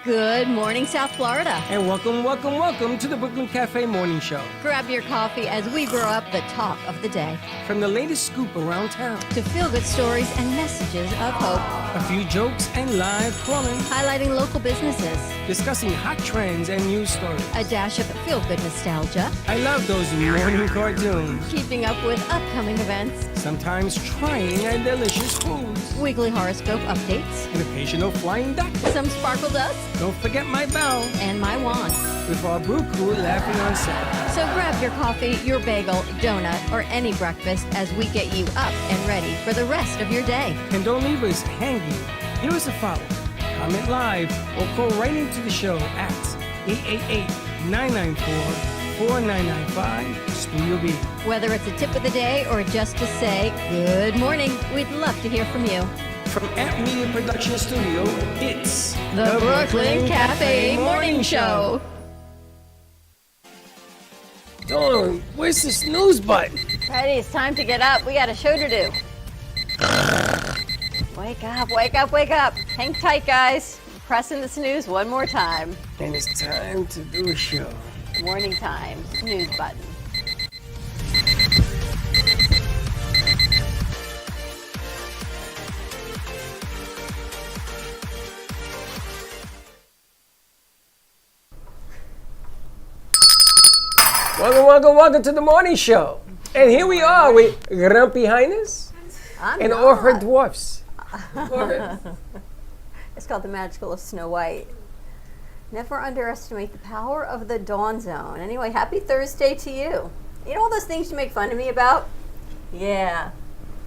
Good morning, South Florida. And welcome to the Brooklyn Cafe Morning Show. Grab your coffee as we brew up the talk of the day. From the latest scoop around town to feel-good stories and messages of hope. A few jokes and live calling. Highlighting local businesses. Discussing hot trends and news stories. A dash of feel-good nostalgia. I love those morning cartoons. Keeping up with upcoming events. Sometimes trying our delicious foods. Weekly horoscope updates. An occasional flying duck. Some sparkle dust. Don't forget my bell. And my wand. With our brew crew laughing on set. So grab your coffee, your bagel, donut, or any breakfast as we get you up and ready for the rest of your day. And don't leave us hanging. Give us a follow, comment live, or call right into the show at 888-994-4995 Studio B. Whether it's a tip of the day or just to say good morning, we'd love to hear from you. From Amp Media Production Studio, it's the Brooklyn Cafe Morning Show. Dawn, where's the snooze button? Freddie, it's time to get up. We got a show to do. Wake up, wake up, wake up. Hang tight, guys. Pressing the snooze one more time. And it's time to do a show. Morning time, snooze button. Welcome to the morning show. And here we are with Grumpy Highness and all her dwarfs. It's called The Magical of Snow White. Never underestimate the power of the dawn zone. Anyway, happy Thursday to you. You know all those things you make fun of me about? Yeah.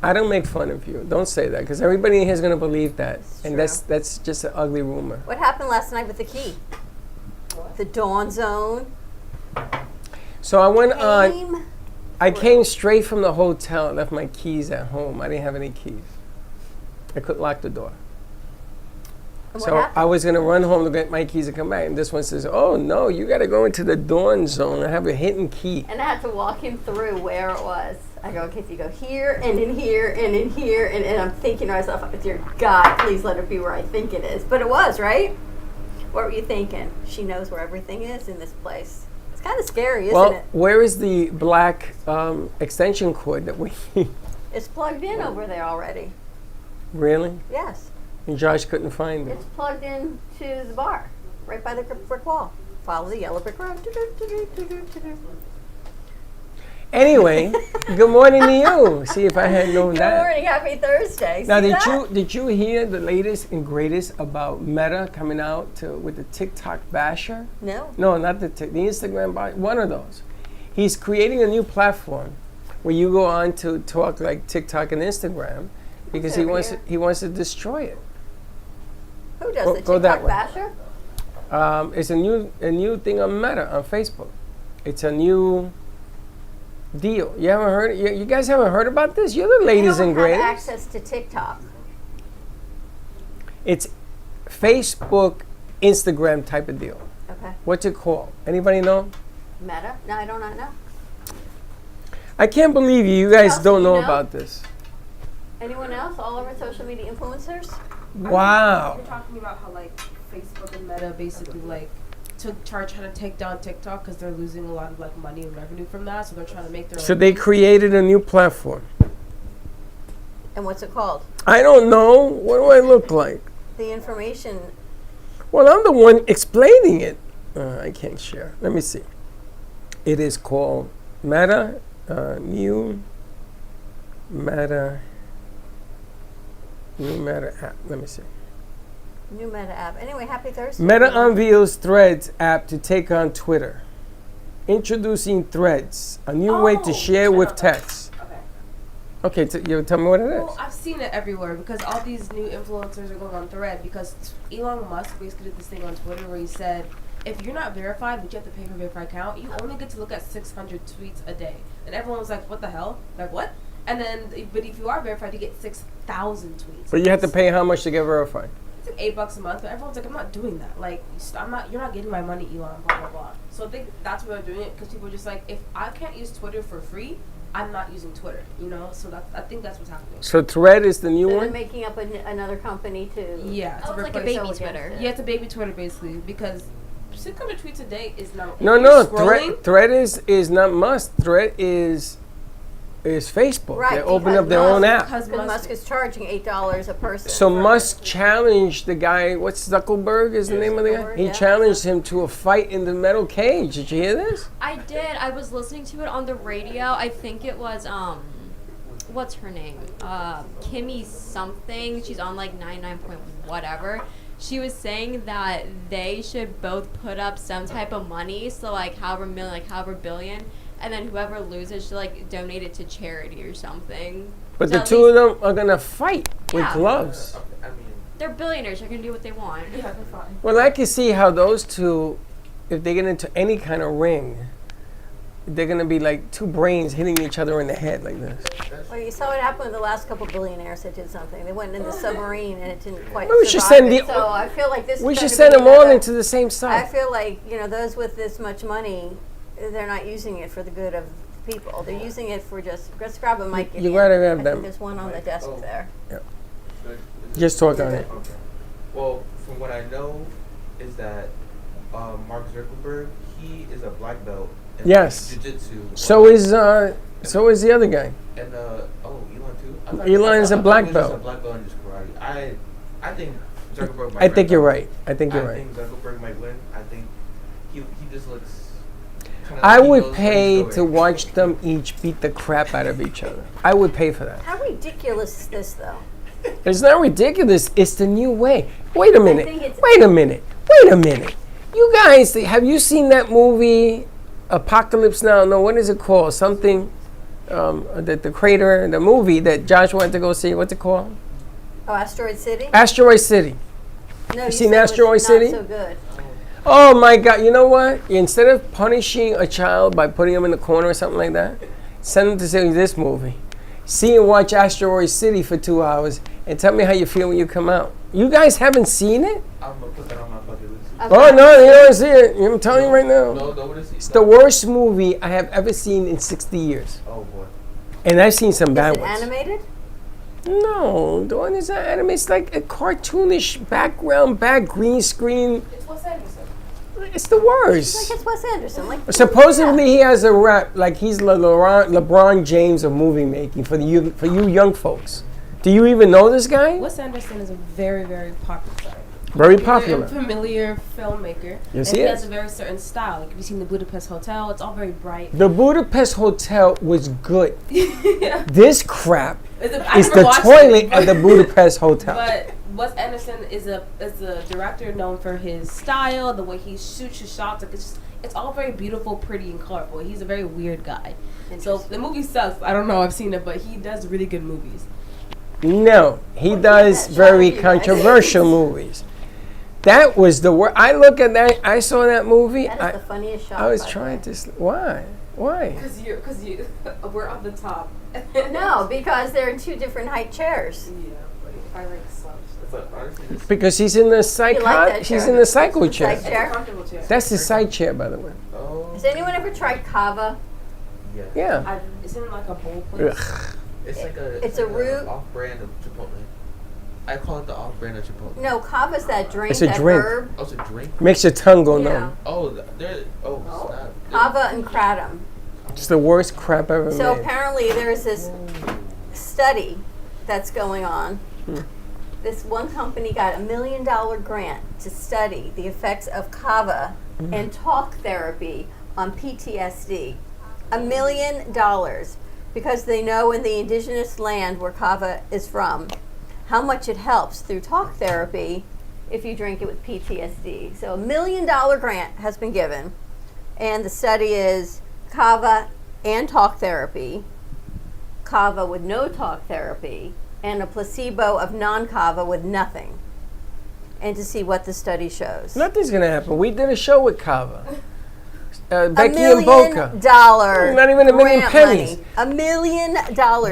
I don't make fun of you. Don't say that, because everybody in here is going to believe that. And true. that's just an ugly rumor. What happened last night with the key? The dawn zone. So I went on. I came straight from the hotel and left my keys at home. I didn't have any keys. I couldn't lock the door. So I was going to run home to get my keys and come back. And this one says, oh, no, you got to go into the dawn zone and have a hidden key. And I had to walk him through where it was. I go, okay, so you go here and in here and in here. And I'm thinking to myself, dear God, please let it be where I think it is. But it was, right? What were you thinking? She knows where everything is in this place. It's kind of scary, isn't it? Well, where is the black extension cord that we... It's plugged in over there already. Really? Yes. And Josh couldn't find it. It's plugged in to the bar, right by the brick wall. Follow the yellow brick road. Anyway, good morning to you. See, if I had known that. Good morning, happy Thursday. Now, did you hear the latest and greatest about Meta coming out with the TikTok basher? No. No, not the Instagram basher. One of those. He's creating a new platform where you go on to talk like TikTok and Instagram because he wants to destroy it. Who does the TikTok basher? It's a new thing on Meta on Facebook. It's a new deal. You haven't heard? You guys haven't heard about this? You're the ladies and greatest. I don't have access to TikTok. It's Facebook, Instagram type of deal. Okay. What's it called? Anybody know? Meta? No, I do not know. I can't believe you guys don't know about this. Anyone else? All over social media influencers? Wow. You're talking about how like Facebook and Meta basically like trying to take down TikTok because they're losing a lot of like money and revenue from that, so they're trying to make their So they created a new platform. And what's it called? I don't know. What do I look like? The information. Well, I'm the one explaining it. I can't share. Let me see. It is called Meta, new Meta app. Let me see. New Meta app. Anyway, happy Thursday. Meta unveils Threads app to take on Twitter. Introducing Threads, a new way to share with text. Okay, you tell me what it is. Well, I've seen it everywhere because all these new influencers are going on Thread because Elon Musk basically did this thing on Twitter where he said, if you're not verified, but you have to pay for a verified account, you only get to look at 600 tweets a day. And everyone was like, what the hell? Like, what? And then, but if you are verified, you get 6,000 tweets. But you have to pay how much to get verified? It's like $8 a month, but everyone's like, I'm not doing that. Like, you're not getting my money, Elon, blah, blah, blah. So I think that's why they're doing it, because people are just like, if I can't use Twitter for free, I'm not using Twitter, so I think that's what's happening. So Thread is the new So they're one? making up another company to. Yeah, Oh, it's like a replace- baby so Twitter. Yeah, it's a baby Twitter basically, because 600 tweets a day is not. No, if no. you're scrolling, Thread is not Musk. Thread is Facebook. Right, They open because up their own Musk- app. because Because Musk is charging $8 a person. So Musk challenged the guy. What's Zuckerberg? Is the name of the guy? Zuckerberg, He yeah. challenged him to a fight in the metal cage. Did you hear this? I did. I was listening to it on the radio. I think it was what's her name? Kimmy something. She's on like 99 point whatever. She was saying that they should both put up some type of money, so like however million, like however billion, and then whoever loses should like donate it to charity or something. But So the at two least- of them are gonna fight with Yeah. gloves. I mean, They're billionaires. They can do what they want. yeah, they're fine. Well, I can see how those two, if they get into any kind of ring, they're gonna be like two brains hitting each other in the head like this. Well, you saw what happened with the last couple billionaires that did something. They went in the submarine and it didn't quite Well, we should survive send it. the- So I feel like this. We is should gonna send be them all another- into the same I side. feel like those with this much money, they're not using it for the good of people. They're using it for just grab a mic. You gotta grab I them. think there's one on the desk Oh. there. Just talk on it. okay. Well, from what I know, is that Mark Zuckerberg, he is a black belt in Yes. jiu-jitsu. So is the other guy. And Elon too. I thought- Elon's I a thought black he was just belt. a black belt in just karate. I think Zuckerberg might I think win. you're right. I think you're I right. think Zuckerberg might win. I think he just looks. kinda I like he would knows pay what to he's watch them each beat the crap out of each other. I would pay for that. How ridiculous is this, though? It's not ridiculous. It's the new way. Wait a minute. think it's- Wait a minute. Wait a minute. You guys, have you seen that movie, Apocalypse Now? No, what is it called? Something, the crater, the movie that Josh went to go see. What's it called? Oh, Asteroid City? Asteroid City. No, you seen said it was Asteroid not City? so good. Oh my God! You know what? Instead of punishing a child by putting him in the corner or something like that, send him to see this movie. See and watch Asteroid City for 2 hours, and tell me how you feel when you come out. You guys haven't seen it? I'm gonna put that on my bucket list. Oh no, you don't see it. I'm telling you right now. No, don't want to see. It's the worst movie I have ever seen in 60 years, Oh boy. and I've seen some Is bad it ones. animated? No, the one is not anime. It's like a cartoonish background, bad green screen. It's Wes Anderson. It's the worst. Like it's Wes Anderson. Like Supposedly he has a rap like he's the LeBron James of movie making for you young folks. Do you even know this guy? Wes Anderson is a very, very popular. Very popular. Familiar filmmaker. Yes, and he he is. has a very certain style. Like, have you seen the Budapest Hotel? It's all very bright. The Budapest Hotel was good. Yeah. This crap I is never the watched toilet it, at the Budapest Hotel. But Wes Anderson is a director known for his style, the way he shoots his shots. Like it's all very beautiful, pretty, and colorful. He's a very weird guy. So the movie sucks. I don't know. I've seen it, but he does really good movies. No, he What does kind of very genre you guys? controversial movies. That was the worst. I look at that. I saw that movie. That is the funniest shot. I was by the trying way. to. Why? Why? Because you, we're on the top. No, because they're in two different height chairs. Yeah, but if I like slouch, But honestly, this Because he's in the You psycho. like that He's chair? in the psycho The chair. psych chair? comfortable chair. That's his side chair, by the way. oh Has anyone ever tried kava? yeah. Yeah. It's in like a bowl place. Ugh. It's like a It's a root. off-brand of Chipotle. I call it the off-brand of Chipotle. No, kava's that drink. It's a that drink. herb. Oh, it's a drink. Makes your tongue go Yeah. numb. Oh, there. Oh, snap. Kava and kratom. It's the worst crap ever So made. apparently there's this study that's going on. This one company got $1 million grant to study the effects of kava and talk therapy on PTSD. $1 million because they know in the indigenous land where kava is from how much it helps through talk therapy if you drink it with PTSD. So $1 million grant has been given, and the study is kava and talk therapy, kava with no talk therapy, and a placebo of non-kava with nothing, and to see what the study shows. Nothing's gonna happen. We did a show with Kava. $1 Becky and million Boca. Not even a million pennies. $1 million.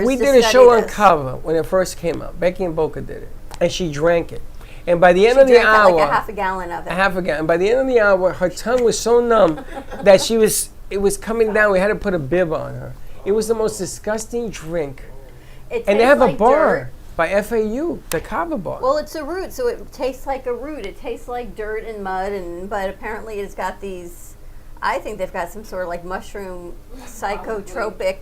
We to did a study show on this. Kava when it first came out. Becky and Boca did it, and she drank it. And by the end She of the drank hour, like a half a gallon of it. And by the end of the hour, her tongue was so numb that it was coming down. We had to put a bib on her. It was the most disgusting drink. It And they tastes have like a bar dirt. by FAU, the Kava bar. Well, it's a root, so it tastes like a root. It tastes like dirt and mud, but apparently it's got these. I think they've got some sort of like mushroom psychotropic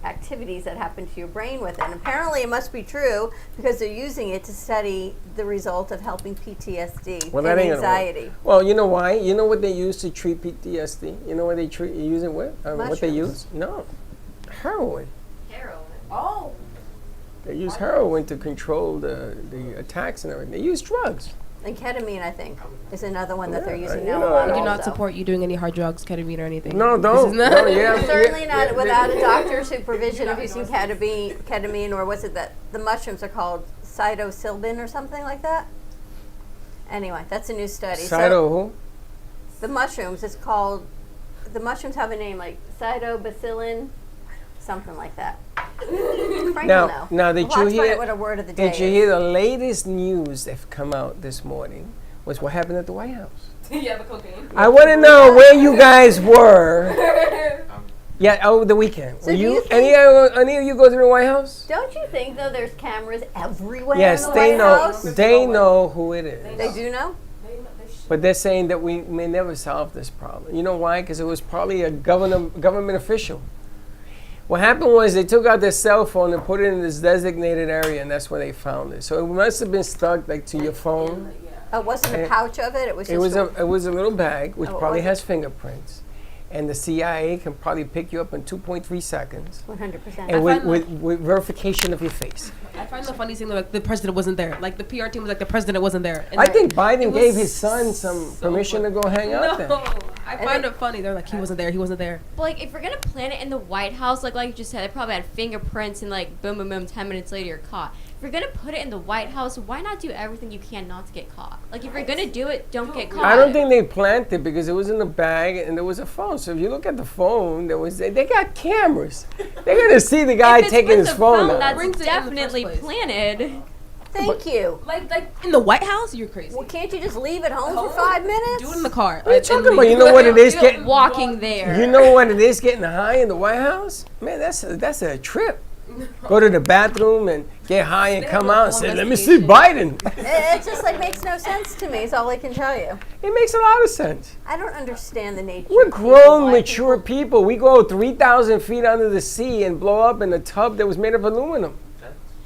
activities that happen to your brain with it. And apparently it must be true because they're using it to study the result of helping PTSD Well, and that ain't gonna work. anxiety. Well, you know why? You know what they use to treat PTSD? You know what they use it with? What they use? Mushrooms. No. Heroin. Heroin. Oh. They use heroin to control the attacks and everything. They use drugs. And ketamine, I think, is another one that they're Yeah, using you now. know, a lot We do also. not support you doing any hard drugs, ketamine, or anything. No, This don't. is not- No, yeah, Certainly yeah, not yeah, without yeah. a doctor's supervision of using ketamine, or what's it that the mushrooms are called psilocybin or something like that. Anyway, that's a new study. Cyto who? The mushrooms, it's called, the mushrooms have a name like psilocybin, something like that. Frank will know. Now, did We'll you have to find hear? out what a word of the day Did you is. hear the latest news that's come out this morning? Was what happened at the White House. Yeah, the cocaine. I want to know where you guys were. Yeah, over the weekend. So Were do you you think- any of you go to the White House? Don't you think, though, there's cameras everywhere Yes, in the they White know. House? They know who it is. They do know? But they're saying that we may never solve this problem. You know why? Because it was probably a government official. What happened was they took out their cell phone and put it in this designated area, and that's where they found it. So it must have been stuck like to your phone. Oh, it wasn't a pouch of it? It was just It was a little bag which Oh, it probably wasn't? has fingerprints, and the CIA can probably pick you up in 2.3 seconds, 100%. and with, find with verification of your face. I find the funny thing that like the president wasn't there. Like the PR team was like the president wasn't there. And I like, think it Biden was gave his son some so permission to go hang out there. No, I And find they- it funny. They're like he wasn't there. He wasn't there. But like, if you're gonna plan it in the White House, like you just said, they probably had fingerprints and like boom, boom, boom. 10 minutes later, you're caught. If you're gonna put it in the White House, why not do everything you can not to get caught? Like, if you're gonna do it, don't get caught. I don't think they planted it because it was in the bag and there was a phone. So if you look at the phone, they got cameras. They're gonna see the guy If it's taking with his the phone out. that's Brings it in the first definitely place. planted. Thank you. Like in the White House, you're crazy. Well, can't you just leave it home for 5 minutes? Do it in the car. What are you talking about? You know what it is? Getting Walking there. You know what it is getting high in the White House? Man, that's a trip. Go to the bathroom and get high and come out and say, "Let me see Biden." It just like makes no sense to me. Is all I can tell you. It makes a lot of sense. I don't understand the nature. We're of people, grown, why mature people. We go 3,000 feet under the sea and blow up in a tub that was made of aluminum.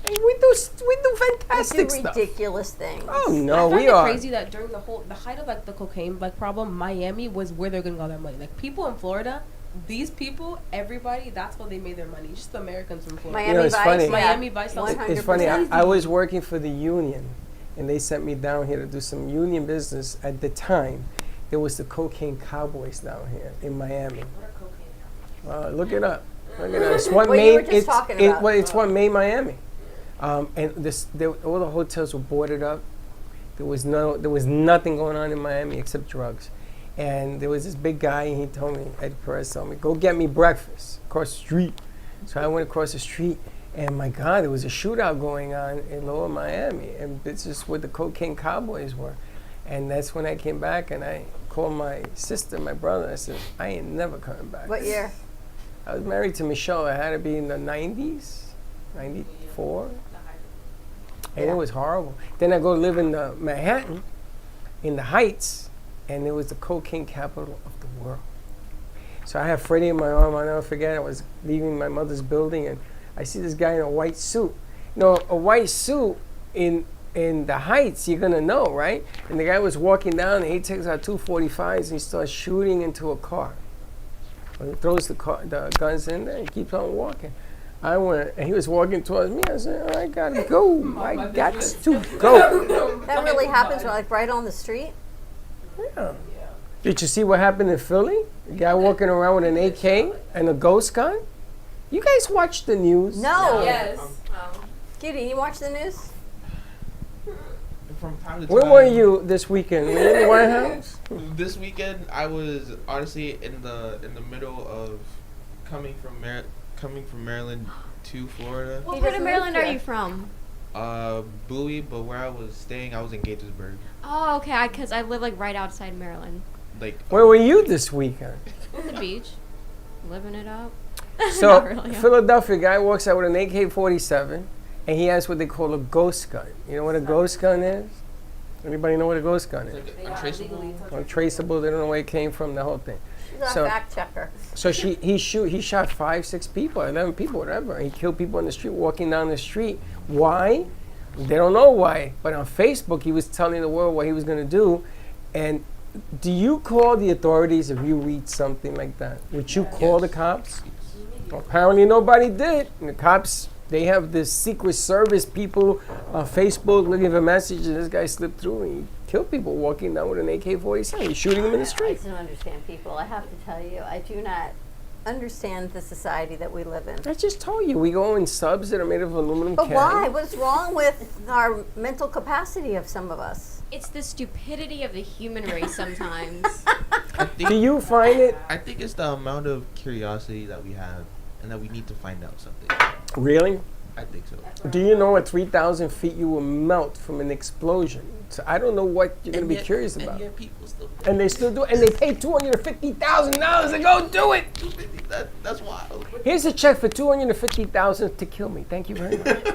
And we do people fantastic do stuff. ridiculous things. Oh I no, find we it are. crazy that during the height of like the cocaine like problem, Miami was where they're getting all their money. Like people in Florida, these people, everybody, that's where they made their money. Just the Americans from Florida. Miami it's Vice. funny. Yeah. Miami Vice. 100%. It's funny. I was working for the union, and they sent me down here to do some union business. At the time, there was the cocaine cowboys down here in Miami. Look it up. Look it up. It's what Well, you were made just talking about. it's what made Miami. And all the hotels were boarded up. There was nothing going on in Miami except drugs. And there was this big guy, and he told me, Ed Perez told me, go get me breakfast across the street. So I went across the street, and my God, there was a shootout going on in Lower Miami. And this is where the cocaine cowboys were. And that's when I came back, and I called my sister, my brother. I said, I ain't never coming back. What year? I was married to Michelle. I had to be in the 90s, 94. And Yeah. it was horrible. Then I go live in Manhattan, in the Heights, and it was the cocaine capital of the world. So I have Freddie in my arm. I'll never forget. I was leaving my mother's building, and I see this guy in a white suit. You know, a white suit in the Heights, you're gonna know, right? And the guy was walking down, and he takes out 245s and he starts shooting into a car. And he throws the guns in there and keeps on walking. I went, and he was walking towards me. I said, I gotta go. I got to go. That really happens like right on the street. Yeah. Did you see what happened in Philly? A guy walking around with an AK and a ghost gun? You guys watch the news? No. Yes. Kitty, you watch the news? From time to Where time. were you this weekend? Were you in the White House? This weekend, I was honestly in the middle of coming from Maryland to Florida. What He part just of Maryland moved are here. you from? Bowie, but where I was staying, I was in Gaithersburg. Oh, okay. Because I live like right outside Maryland. Like Where were you this weekend? The beach, living it up. So Not really. Philadelphia guy walks out with an AK-47, and he has what they call a ghost gun. You know what a ghost gun is? Anybody know what a ghost gun It's is? like untraceable. Untraceable. They don't know where it came from. The whole thing. She's a So- fact checker. So he shot 5, 6 people, 11 people, whatever. He killed people on the street, walking down the street. Why? They don't know why. But on Facebook, he was telling the world what he was going to do. And do you call the authorities if you read something like that? Would you call the cops? Apparently nobody did. And the cops, they have this Secret Service people on Facebook looking for messages. This guy slipped through and he killed people walking down with an AK-47. He's shooting them in the I street. just don't understand people. I have to tell you, I do not understand the society that we live in. I just told you, we go in subs that are made of aluminum But can. why? What's wrong with our mental capacity of some of us? It's the stupidity of the human race sometimes. I think, Do you find it I think it's the amount of curiosity that we have and that we need to find out something. really? I think so. Do you know at 3,000 feet you will melt from an explosion? So I don't know what you're going to be curious about. And yet people still And they still do it. And they pay $250,000 to go do it. That's wild. Here's a check for $250,000 to kill me. Thank you very much.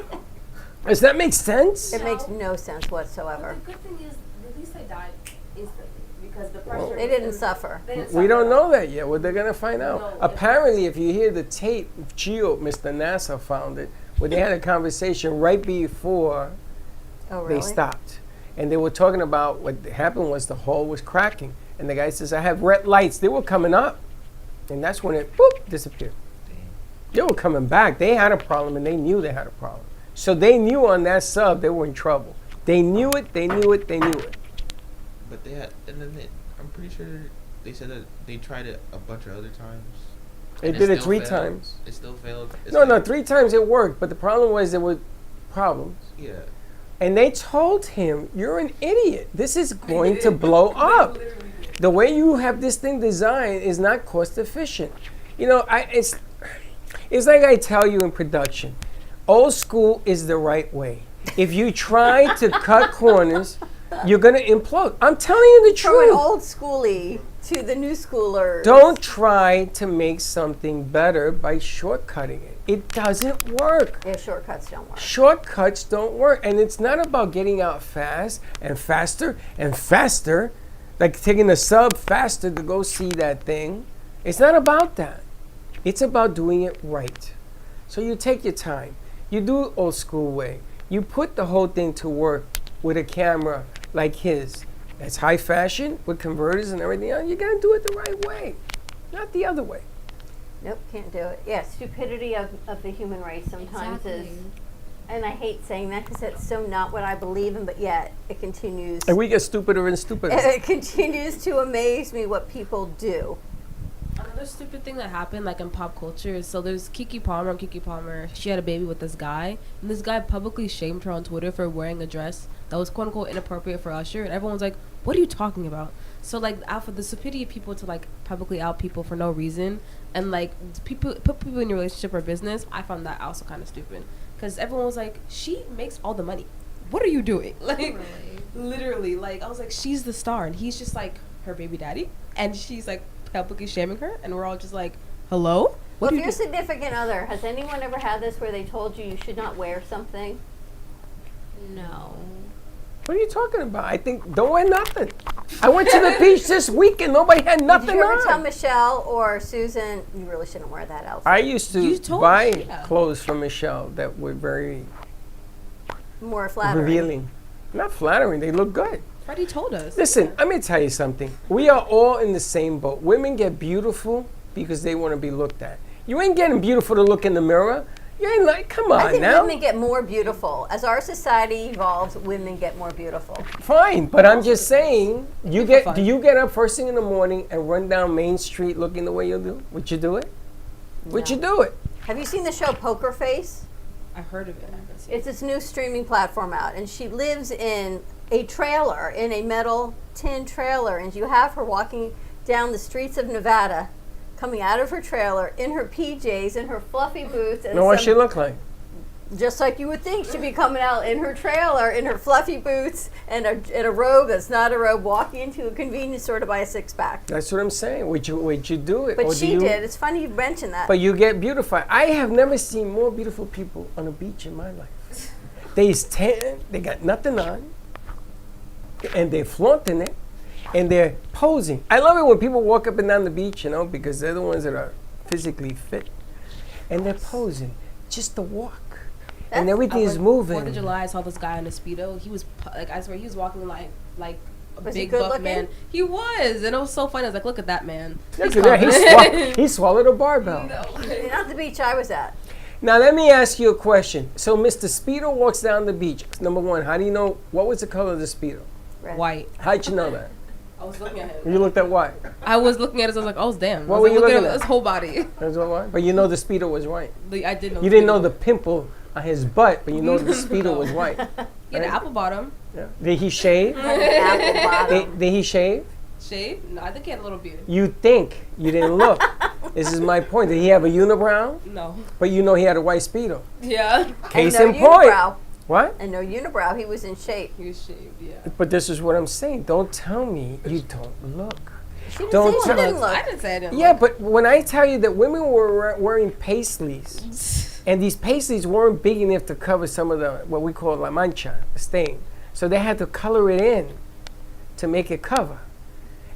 Does that make sense? It makes no sense whatsoever. The good thing is, at least they died instantly because the pressure. They didn't suffer. They didn't We suffer don't at know all. that yet. Well, they're going to find out. No, Apparently, if you hear the tape, Geo, Mr. NASA found it, where they had a conversation right before Oh, really? they stopped. And they were talking about what happened was the hull was cracking. And the guy says, I have red lights. They were coming up. And that's when it, boop, disappeared. They were coming back. They had a problem, and they knew they had a problem. So they knew on that sub they were in trouble. They knew it, they knew it, they knew it. But they had, and then I'm pretty sure they said that they tried it a bunch of other times. They and did it still 3 failed. times. It still failed. It's No, like- 3 times it worked, but the problem was there were problems. Yeah. And they told him, you're an idiot. This is going to blow up. The way you have this thing designed is not cost efficient. You know, it's like I tell you in production, old school is the right way. If you try to cut corners, you're going to implode. I'm telling you the From an truth. old schoolie to the new schoolers. Don't try to make something better by shortcutting it. It doesn't work. Yeah, shortcuts don't work. Shortcuts don't work. And it's not about getting out fast and faster and faster, like taking a sub faster to go see that thing. It's not about that. It's about doing it right. So you take your time. You do it old school way. You put the whole thing to work with a camera like his. That's high fashion with converters and everything else. You gotta do it the right way, not the other way. Nope, can't do it. Yeah, stupidity of the human race sometimes is, Exactly. and I hate saying that because it's so not what I believe in, but yet it continues. And we get stupider and stupider. It continues to amaze me what people do. Another stupid thing that happened, like in pop culture, is so there's Kiki Palmer. She had a baby with this guy, and this guy publicly shamed her on Twitter for wearing a dress that was quote unquote inappropriate for Usher, and everyone was like, "What are you talking about?" So like, for the stupidity of people to like publicly out people for no reason, and like put people in your relationship or business, I found that also kind of stupid because everyone was like, "She makes all the money. What are you doing?" Like, literally, like I was like, "She's the star," and he's just like her baby daddy, and she's like publicly shaming her, and we're all just like, hello? Well, do if you your do? significant other, has anyone ever had this where they told you should not wear something? No. What are you talking about? I think don't wear nothing. I went to the beach this week and nobody had nothing Did you ever tell on. Michelle or Susan, you really shouldn't wear that outfit? I used You to told buy us, yeah. clothes from Michelle that were very More flattering. revealing. Not flattering, they look good. Freddie told us. Listen, let me tell you something. We are all in the same boat. Women get beautiful because they want to be looked at. You ain't getting beautiful to look in the mirror. You ain't like, come I on think now. women get more beautiful. As our society evolves, women get more beautiful. Fine, but I'm just saying, Good for fun. do you get up first thing in the morning and run down Main Street looking the way you do? Would you do it? Would No. you do it? Have you seen the show Poker Face? I heard of it. I haven't seen it. It's this new streaming platform out, and she lives in a trailer, in a metal tin trailer, and you have her walking down the streets of Nevada, coming out of her trailer in her PJs and her fluffy boots and Know what some she look like? Just like you would think, she'd be coming out in her trailer, in her fluffy boots, and a robe that's not a robe, walking into a convenience store to buy a six-pack. That's what I'm saying. Would you do it? But or she did. It's funny you mentioned that. But you get beautified. I have never seen more beautiful people on a beach in my life. They's tan, they got nothing on, and they're flaunting it, and they're posing. I love it when people walk up and down the beach, because they're the ones that are physically fit, and they're posing just to walk. And everything is moving. 4th of July, I saw this guy in a Speedo. He was, I swear, he was walking like a Was he big good buff looking? man. He was. And it was so funny. I was like, look at that man. Look at that. He swallowed a barbell. Not the beach I was at. Now, let me ask you a question. So, Mr. Speedo walks down the beach. Number one, how do you know, what was the color of the Speedo? Red. White. How'd you know that? I was looking at him. You looked at white. I was looking at it, so I was like, oh, damn. What I was were like, you looking looking at at? his whole body. That's what white? But you know the Speedo was white. I did know. You didn't know the pimple on his butt, but you know the Speedo was white. He had an apple bottom. Yeah. Did he shave? Apple bottom. Did he shave? Shave? No, I think he had a little beard. You think. You didn't look. This is my point. Did he have a unibrow? No. But you know he had a white Speedo. Yeah. Case and in no point. unibrow. What? And no unibrow. He was in shape. He was shaved, yeah. But this is what I'm saying. Don't tell me you don't look. She didn't Don't say she tell- didn't look. I didn't say I didn't Yeah, look. but when I tell you that women were wearing paisleys, and these paisleys weren't big enough to cover some of the, what we call la mancha, the stain. So they had to color it in to make it cover.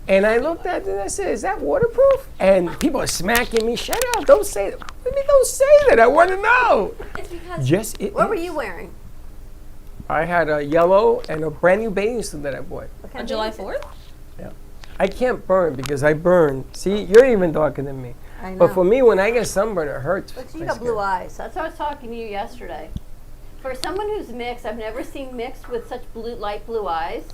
And I looked at it and I said, is that waterproof? And people are smacking me, shut up, don't say that. What do you mean don't say that? I want to know. It's because Yes, it What were is. you wearing? I had a yellow and a brand new bathing suit that I bought. What kind On of July bathing 4th? I can't burn because I burn. See, you're even darker than me. suit? I know. But for me, when I get sunburned, it hurts. Look, you my got skin. blue eyes. That's what I was talking to you yesterday. For someone who's mixed, I've never seen mixed with such light blue eyes.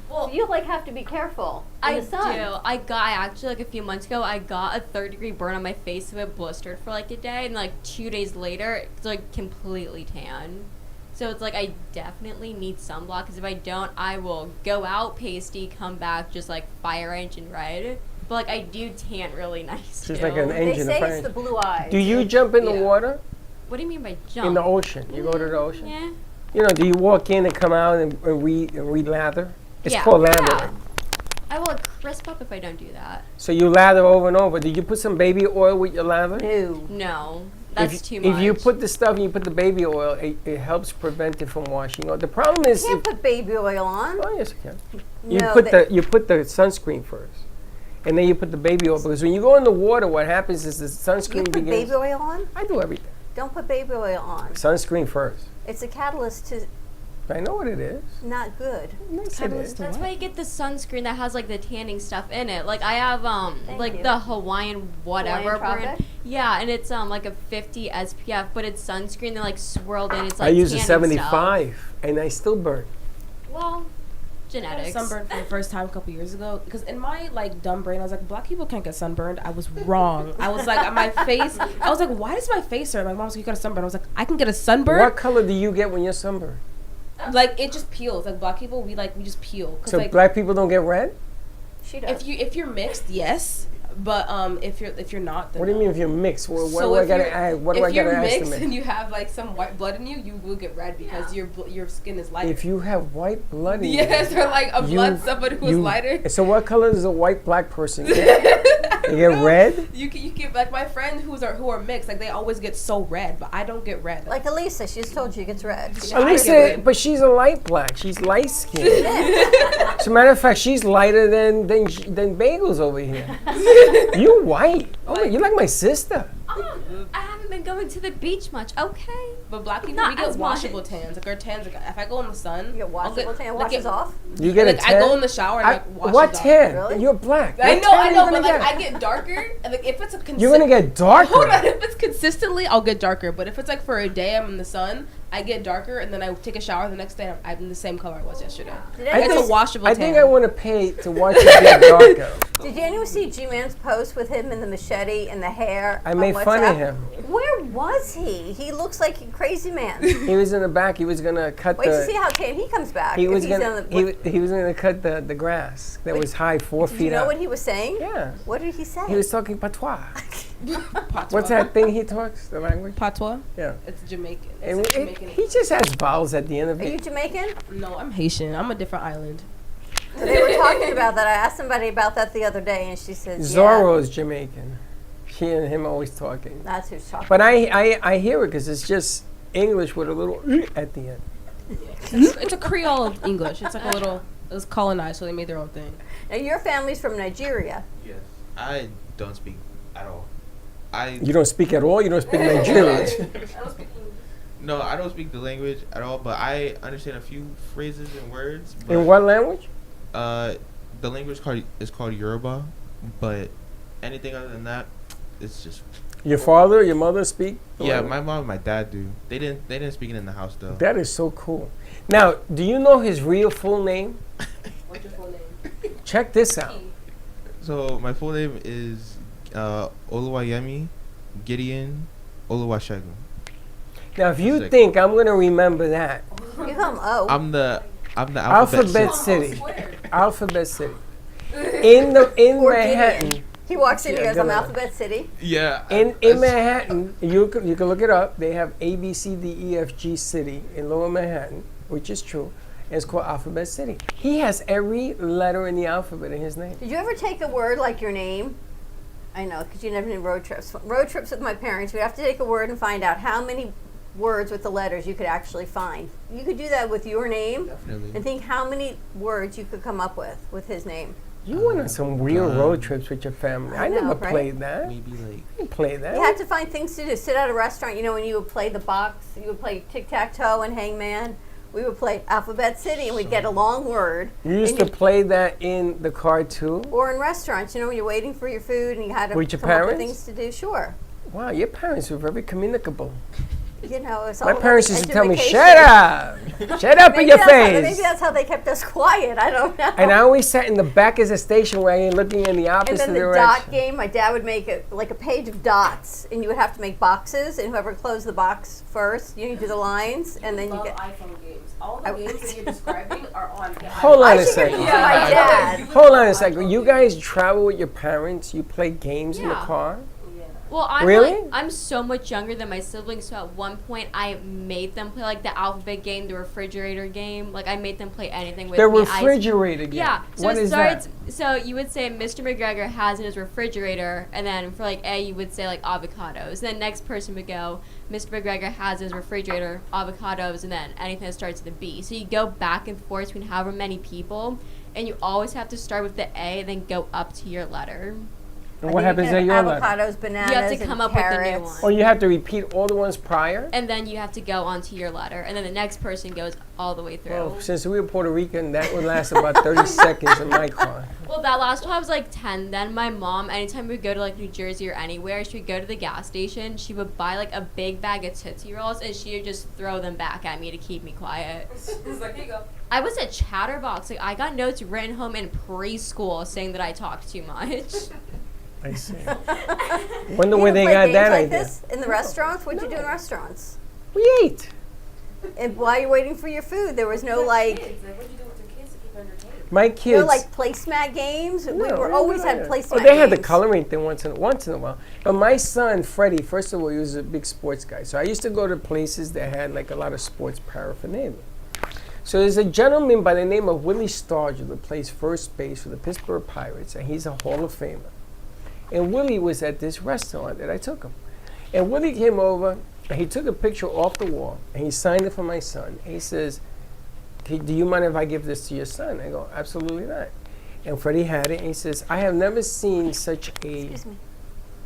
well, So you have to be careful in I the sun. do. I actually a few months ago, I got a 3rd-degree burn on my face, so it blistered for a day, and 2 days later, it's completely tan. So it's I definitely need sunblock, because if I don't, I will go out pasty, come back just fire engine red. But I do tan really nice Just too. like an They engine say of it's the fire. blue eyes. Do you jump in the Yeah. water? What do you mean by jump? In the ocean? You go to the ocean? Yeah. Do you walk in and come out and re-lather? It's Yeah. called Yeah. lathering. I will crisp up if I don't do that. So you lather over and over. Did you put some baby oil with your lather? No. No, that's if, too much. If you put the stuff and you put the baby oil, it helps prevent it from washing out. The problem is, You can't put baby oil on. oh yes, you can. No, You put the sunscreen first, and then you put the baby oil because when you go in the water, what happens is the You sunscreen put begins. baby oil on? I do everything. Don't put baby oil on. Sunscreen first. It's a catalyst to I know what it is. not good. Yes, it is. That's why you get the sunscreen that has the tanning stuff in it. I have Thank you. the Hawaiian whatever Hawaiian brand. Tropic? Yeah, and it's a 50 SPF, but it's sunscreen that swirled in. It's I use a tanning 75, and I still burn. Stuff. Well, I got genetics. sunburned for the first time a couple years ago because in my dumb brain I was like, black people can't get sunburned. I was wrong. I was like, my face. I was like, why does my face hurt? My mom was like, you got a sunburn. I was like, I can get a sunburn. What color do you get when you're sunburned? It just peels. Black people, we just peel. 'Cause, So black people don't get red? She does. if you're mixed, yes. But if you're not, then What do you no. mean if you're mixed? What So do I if gotta you're- add? What do I If you're gotta mixed estimate? and you have some white blood in you, you will get red because your skin is lighter. If you have white blood in Yes, you, or a blood somebody who's lighter. So what color does a white black person get? They get red? You get my friend who are mixed, they always get so red, but I don't get red. like Elisa, she just told you it gets red. I get Elisa, red. but she's a light black. She's light skinned. As a matter of fact, she's lighter than Bagels over here. You white. Oh, you like my sister. Oh, I haven't been going to the beach much. Okay. But black people, Not we get as washable much. tans. Our tans, if I go in the sun, You get I'll washable tan, like, washes off. You get a tan? I go in the shower and washes what off. tan? Really? You're black. I What know, tan I are know, you but gonna I get? get darker. And if it's a You're gonna get darker. Hold on, if it's consistently, I'll get darker. But if it's for a day I'm in the sun, I get darker, and then I take a shower the next day. I'm in the same color I was yesterday. Did It's anyone, a washable I tan. think I want to pay to watch it get darker. did anyone see G-Man's post with him and the machete and the hair? I on made fun of WhatsApp? him. Where was he? He looks like a crazy man. He was in the back. He was gonna cut Wait to the. see how tan he comes back. He if was he's gonna. on the- He was gonna cut the grass that Wait, was high 4 Did feet you know up. what he was saying? Yeah. What did he say? He was talking patois. Patois. What's that thing he talks? The language? Patois? Yeah. It's Jamaican. And It's Jamaican. he just has vowels at the end of Are you it. Jamaican? No, I'm Haitian. I'm a different island. They were talking about that. I asked somebody about that the other day, and she said, Zorro's Jamaican. She and him always talking. That's who's talking. But I hear it because it's just English with a little at the end. It's a Creole English. It's like a little. It was colonized, so they made their own thing. Now, your family's from Nigeria. Yes. I don't speak at all. You don't speak at all? You don't speak Nigerian? No, I don't speak the language at all, but I understand a few phrases and words. But, In what language? the language is called Yoruba, but anything other than that, it's just. Your father, your mother speak? the Yeah, language? my mom and my dad do. They didn't speak it in the house though. That is so cool. Now, do you know his real full name? What's your full name? Check this out. So my full name is Oluwayemi Gideon Oluwasegun. Now, if you Sick. think I'm going to remember that, You come I'm the Alphabet City. City. Alphabet City. In Or Manhattan. He walks in Yeah, and goes, I'm gonna- Alphabet City. Yeah. In Manhattan, you can look it up. They have A, B, C, D, E, F, G City in Lower Manhattan, which is true. And it's called Alphabet City. He has every letter in the alphabet in his name. Did you ever take a word like your name? I know, because you never did road trips. Road trips with my parents, we'd have to take a word and find out how many words with the letters you could actually find. You could do that with your name Definitely. and think how many words you could come up with his name. You went on some real road trips with your family. I I know, never right? played that. Maybe like. I didn't play that. You had to find things to do. Sit at a restaurant, you know, when you would play the box, you would play tic-tac-toe and hangman. We would play Alphabet City, and we'd get a long word. You used and to play that in the car too? Or in restaurants, you know, when you're waiting for your food and you had to With your come up with parents? things to do. Sure. Wow, your parents were very communicable. You know, it's all My about parents the used to tell me, education. shut up! Shut up in Maybe your that's how- maybe face! that's how they kept us quiet. I don't know. And I always sat in the back of the station wagon looking in the And opposite then the direction. dot game, my dad would make like a page of dots, and you would have to make boxes, and whoever closed the box first, you do the lines, and then you love get. iPhone games. All the I- games that you're describing are on the Hold on I a should give second. them to my dad. Hold on a second. You guys travel with your parents? You play games in the Yeah. car? Well, I'm Really? like, I'm so much younger than my siblings, so at one point I made them play like the alphabet game, the refrigerator game. Like I made them play anything with The me. refrigerator game. Yeah. So What it is starts. that? So you would say Mr. McGregor has in his refrigerator, and then for like A, you would say like avocados. Then next person would go, Mr. McGregor has in his refrigerator avocados, and then anything that starts with a B. So you go back and forth between however many people, and you always have to start with the A, and then go up to your letter. And I what think happens you at can your have letter? avocados, bananas, You have to and come up with a new carrots. Or you have to repeat all the ones prior? And then you have to go onto your letter, and then the next person goes all the way through. Well, since we were Puerto Rican, that would last about 30 seconds in my car. Well, that last time I was like 10. Then my mom, anytime we would go to like New Jersey or anywhere, she would go to the gas station. She would buy like a big bag of Tootsie Rolls, and she would just throw them back at me to keep me quiet. It's like, here you go. I was a chatterbox. Like I got notes written home in preschool saying that I talked too much. I see. You Wonder where didn't they play got games that like idea. this in the restaurants? What'd you do in restaurants? We ate. And while you're waiting for your food, there was no like, Kids. Like, what'd you do with your kids to keep entertained? My kids. no like placemat games. we No, were we always didn't had have that. placemat Oh, they had the games. coloring thing once in a while. But my son, Freddie, first of all, he was a big sports guy. So I used to go to places that had like a lot of sports paraphernalia. So there's a gentleman by the name of Willie Stargell that plays first base for the Pittsburgh Pirates, and he's a Hall of Famer. And Willie was at this restaurant that I took him. And Willie came over, and he took a picture off the wall, and he signed it for my son. And he says, "Do you mind if I give this to your son?" I go, "Absolutely not." And Freddie had it, and he says, "I have never seen such a," Excuse me.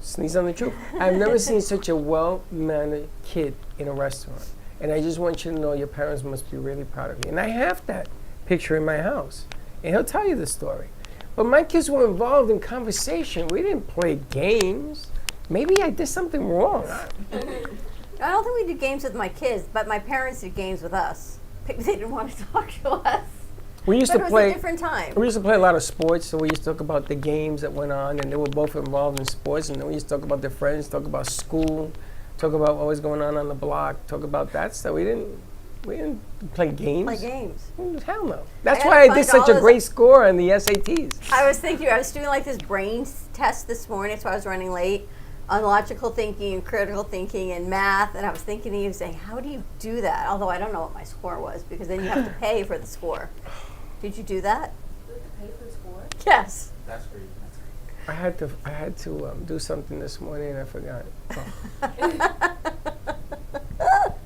sneeze on the truth, "I've never seen such a well-mannered kid in a restaurant. And I just want you to know your parents must be really proud of you." And I have that picture in my house. And he'll tell you the story. But my kids were involved in conversation. We didn't play games. Maybe I did something wrong. I don't think we did games with my kids, but my parents did games with us. They didn't want to talk to us. We used But to it was play. a different time. We used to play a lot of sports, so we used to talk about the games that went on, and they were both involved in sports. And then we used to talk about their friends, talk about school, talk about what was going on the block, talk about that stuff. We didn't play games. Play games. Hell no. That's gotta why I find did such all a those- great score on the SATs. I was doing like this brain test this morning, so I was running late. on logical thinking and critical thinking and math, and I was thinking of you saying, how do you do that? Although I don't know what my score was, because then you have to pay for the score. Did you do that? You have to pay for the score? Yes. That's crazy. I had to do something this morning and I forgot. Oh.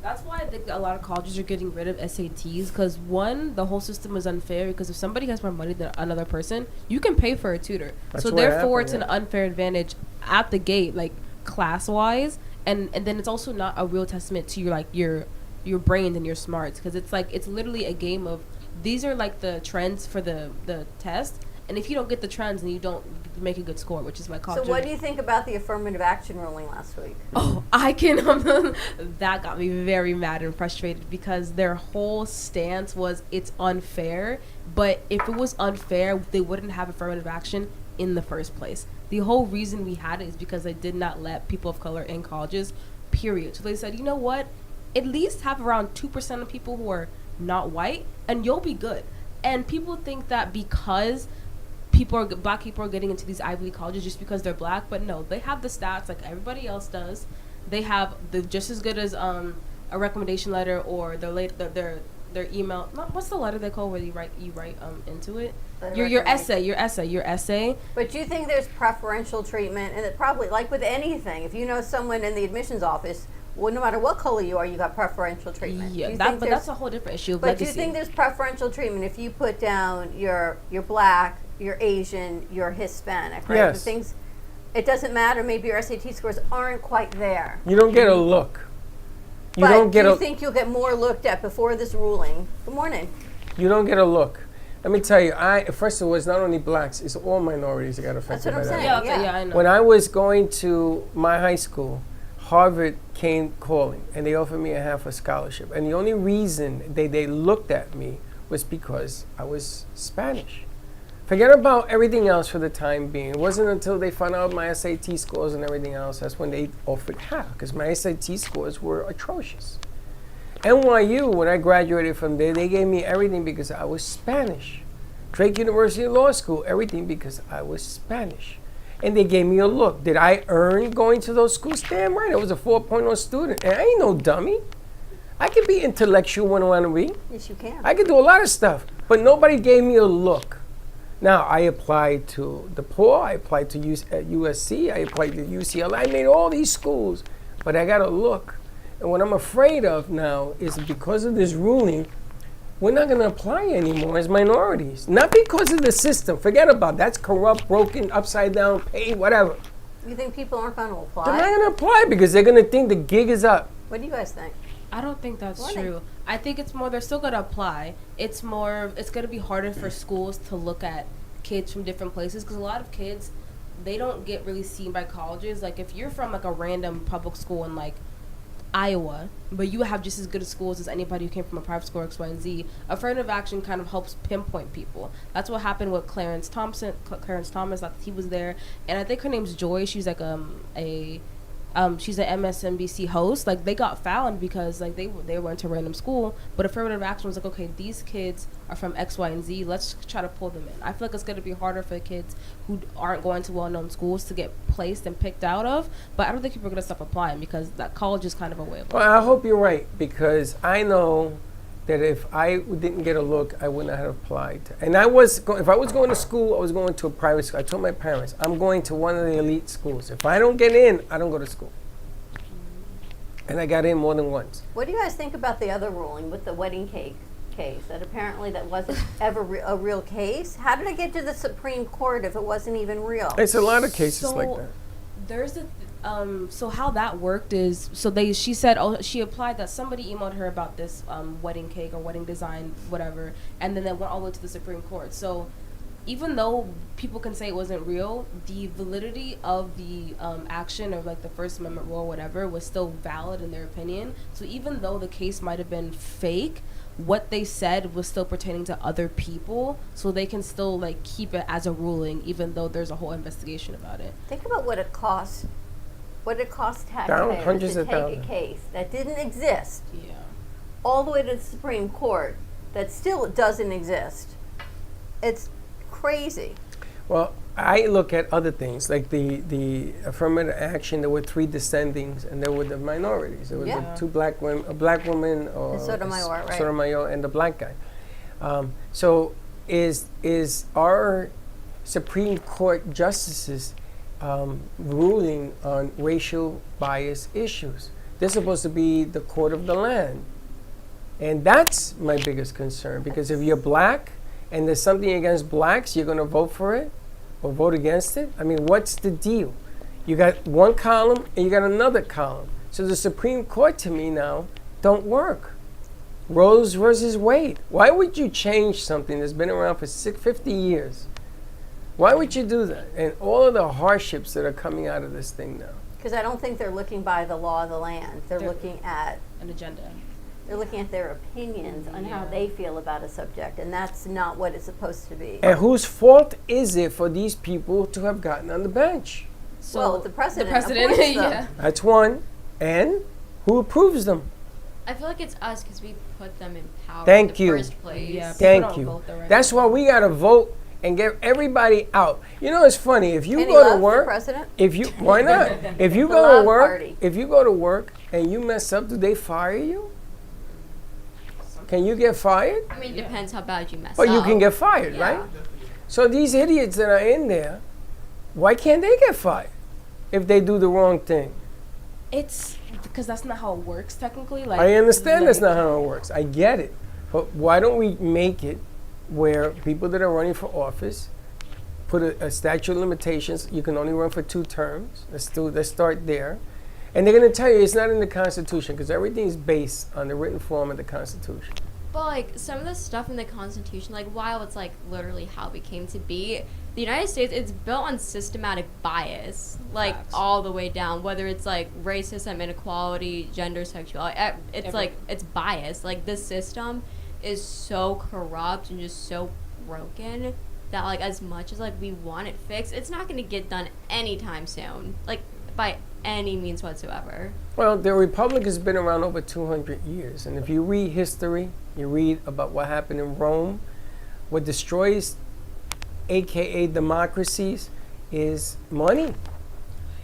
That's why I think a lot of colleges are getting rid of SATs, because one, the whole system is unfair, because if somebody has more money than another person, you can pay for a tutor. That's So what therefore happened, it's an unfair advantage at the gate, like class wise, and then it's also not a real testament to your brain and your smarts, because it's literally a game of, these are like the trends for the test, and if you don't get the trends, then you don't make a good score, which is my college. So what do you think about the affirmative action ruling last week? Oh, that got me very mad and frustrated, because their whole stance was it's unfair, but if it was unfair, they wouldn't have affirmative action in the first place. The whole reason we had it is because they did not let people of color in colleges, period. So they said, you know what, at least have around 2% of people who are not white, and you'll be good. And people think that because black people are getting into these Ivy League colleges just because they're black, but no, they have the stats like everybody else does. They have just as good as a recommendation letter or their email. What's the letter they call where you write into it? Your essay. But you think there's preferential treatment, and it probably, like with anything, if you know someone in the admissions office, well, no matter what color you are, you got preferential treatment. Yeah, but that's a whole different issue of But legacy. do you think there's preferential treatment if you put down you're black, you're Asian, you're Hispanic, right? Yes. The things, it doesn't matter. Maybe your SAT scores aren't quite there. You don't get a look. You But don't get do you a. think you'll get more looked at before this ruling? Good morning. You don't get a look. Let me tell you. First of all, it's not only blacks; it's all minorities that got affected That's what by I'm that. saying. Yeah, I know. When I was going to my high school, Harvard came calling, and they offered me a half a scholarship. And the only reason they looked at me was because I was Spanish. Forget about everything else for the time being. It wasn't until they found out my SAT scores and everything else, that's when they offered half, because my SAT scores were atrocious. NYU, when I graduated from there, they gave me everything because I was Spanish. Drake University Law School, everything because I was Spanish. And they gave me a look. Did I earn going to those schools? Damn right, I was a 4.0 student. And I ain't no dummy. I could be intellectual when I want to be. Yes, you can. I could do a lot of stuff. But nobody gave me a look. Now, I applied to DePaul, I applied to USC, I applied to UCLA. I made all these schools. But I got a look. And what I'm afraid of now is because of this ruling, we're not going to apply anymore as minorities. Not because of the system. Forget about it. That's corrupt, broken, upside down, paid, whatever. You think people aren't going to apply? They're not going to apply because they're going to think the gig is up. What do you guys think? I don't think that's Morning. true. I think it's more, they're still going to apply. It's going to be harder for schools to look at kids from different places, because a lot of kids, they don't get really seen by colleges. Like, if you're from, like, a random public school in, like, Iowa, but you have just as good schools as anybody who came from a private school, X, Y, and Z, affirmative action kind of helps pinpoint people. That's what happened with Clarence Thomas, that he was there, and I think her name's Joy. She's like she's an MSNBC host. Like, they got found because like they went to random school, but affirmative action was like, okay, these kids are from X, Y, and Z. Let's try to pull them in. I feel like it's going to be harder for the kids who aren't going to well-known schools to get placed and picked out of. But I don't think people are going to stop applying because that college is kind of a way of life. Well, I hope you're right, because I know that if I didn't get a look, I wouldn't have applied. And if I was going to school, I was going to a private school. I told my parents, I'm going to one of the elite schools. If I don't get in, I don't go to school. And I got in more than once. What do you guys think about the other ruling with the wedding cake case? That apparently that wasn't ever a real case. How did it get to the Supreme Court if it wasn't even real? It's a lot of cases like that. There's so how that worked is, she said, she applied that somebody emailed her about this wedding cake or wedding design, whatever, and then that went all the way to the Supreme Court. So even though people can say it wasn't real, the validity of the action of like the First Amendment rule or whatever was still valid in their opinion. So even though the case might have been fake, what they said was still pertaining to other people, so they can still like keep it as a ruling even though there's a whole investigation about it. Think about what it costs. What it costs Hundreds taxpayers to of take a thousands. case that didn't exist Yeah. all the way to the Supreme Court that still doesn't exist. It's crazy. Well, I look at other things like the affirmative action. There were 3 descendings, and there were the minorities. There was Yeah. the 2 black women, a black woman, or The Sotomayor, right. Sotomayor, and the black guy. So is our Supreme Court justices ruling on racial bias issues? They're supposed to be the court of the land, and that's my biggest concern. Because if you're black and there's something against blacks, you're going to vote for it or vote against it? I mean, what's the deal? You got one column and you got another column. So the Supreme Court to me now don't work. Rose versus Wade. Why would you change something that's been around for 50 years? Why would you do that? And all of the hardships that are coming out of this thing now. Because I don't think they're looking by the law of the land. They're looking at An agenda. They're looking at their opinions on how they feel about a subject, and that's not what it's supposed to be. And whose fault is it for these people to have gotten on the bench? So Well, the president appoints them. yeah. That's one. And who approves them? I feel like it's us because we put them in power Thank in the you. first place. Yeah. Thank don't you. vote the right That's way. why we got to vote and get everybody out. You know, it's funny. If you Any go love to for work, president? if you why not? If you The go love to work, party. if you go to work and you mess up, do they fire you? Can you get fired? I mean, it depends how bad you mess But up. you can get fired, Yeah. right? So these idiots that are in there, why can't they get fired if they do the wrong thing? It's because that's not how it works technically. Like I understand that's not how it works. I get it. But why don't we make it where people that are running for office put a statute of limitations? You can only run for 2 terms. Let's start there. And they're going to tell you it's not in the Constitution because everything is based on the written form of the Constitution. But like some of the stuff in the Constitution, like while it's like literally how we came to be, the United States, it's built on systematic bias, like Facts. all the way down. Whether it's like racism, inequality, gender, sexuality, it's like it's bias. Like this system is so corrupt and just so broken that like as much as like we want it fixed, it's not going to get done anytime soon. Like by any means whatsoever. Well, the Republic has been around over 200 years. And if you read history, you read about what happened in Rome, what destroys, AKA democracies, is money.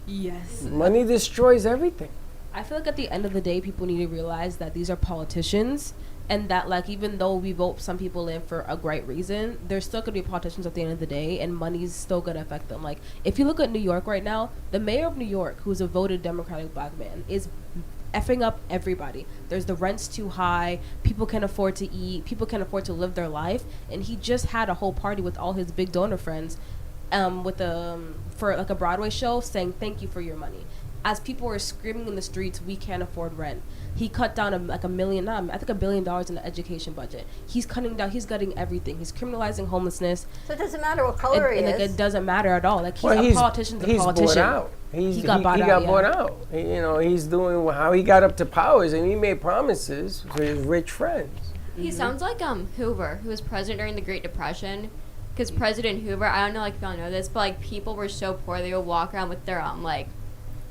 Yes. Money destroys everything. I feel like at the end of the day, people need to realize that these are politicians, and that like even though we vote some people in for a great reason, they're still gonna be politicians at the end of the day, and money's still gonna affect them. Like if you look at New York right now, the mayor of New York, who's a voted Democratic black man, is effing up everybody. There's the rent's too high, people can't afford to eat, people can't afford to live their life, and he just had a whole party with all his big donor friends, for like a Broadway show, saying thank you for your money. As people were screaming in the streets, we can't afford rent. He cut down $1 billion in the education budget. He's gutting everything. He's criminalizing homelessness. So it doesn't matter what color he And like, is. it doesn't matter at all. Like he's Well, a politician's a politician. Bought out. He got bought got out, bought yeah. out. You know, he's doing how he got up to powers, and he made promises to his rich friends. He sounds like Hoover, who was president during the Great Depression. Because President Hoover, I don't know like if y'all know this, but like people were so poor they would walk around with their like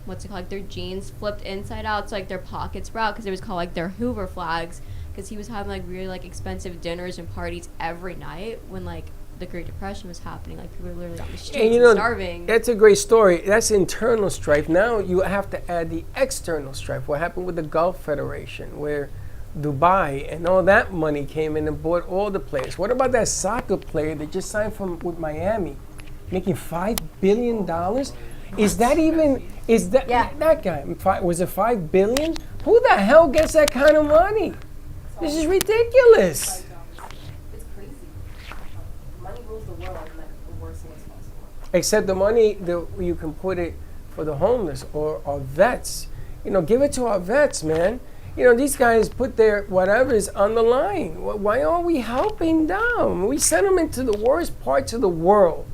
what's it called, like their jeans flipped inside out so like their pockets were out because it was called like their Hoover flags, because he was having like really like expensive dinners and parties every night when like the Great Depression was happening. Like people were literally on the streets And you know, starving. that's a great story. That's internal strife. Now you have to add the external strife. What happened with the Gulf Federation, where Dubai and all that money came in and bought all the players. What about that soccer player that just signed with Miami, making $5 billion? Is that Yeah. that guy? Was it $5 billion? Who the hell gets that kind of money? This is ridiculous. It's crazy. Money rules the world in like the worst ways possible. Except the money that you can put it for the homeless or our vets. You know, give it to our vets, man. You know, these guys put their whatever's on the line. Why aren't we helping them? We send them into the worst parts of the world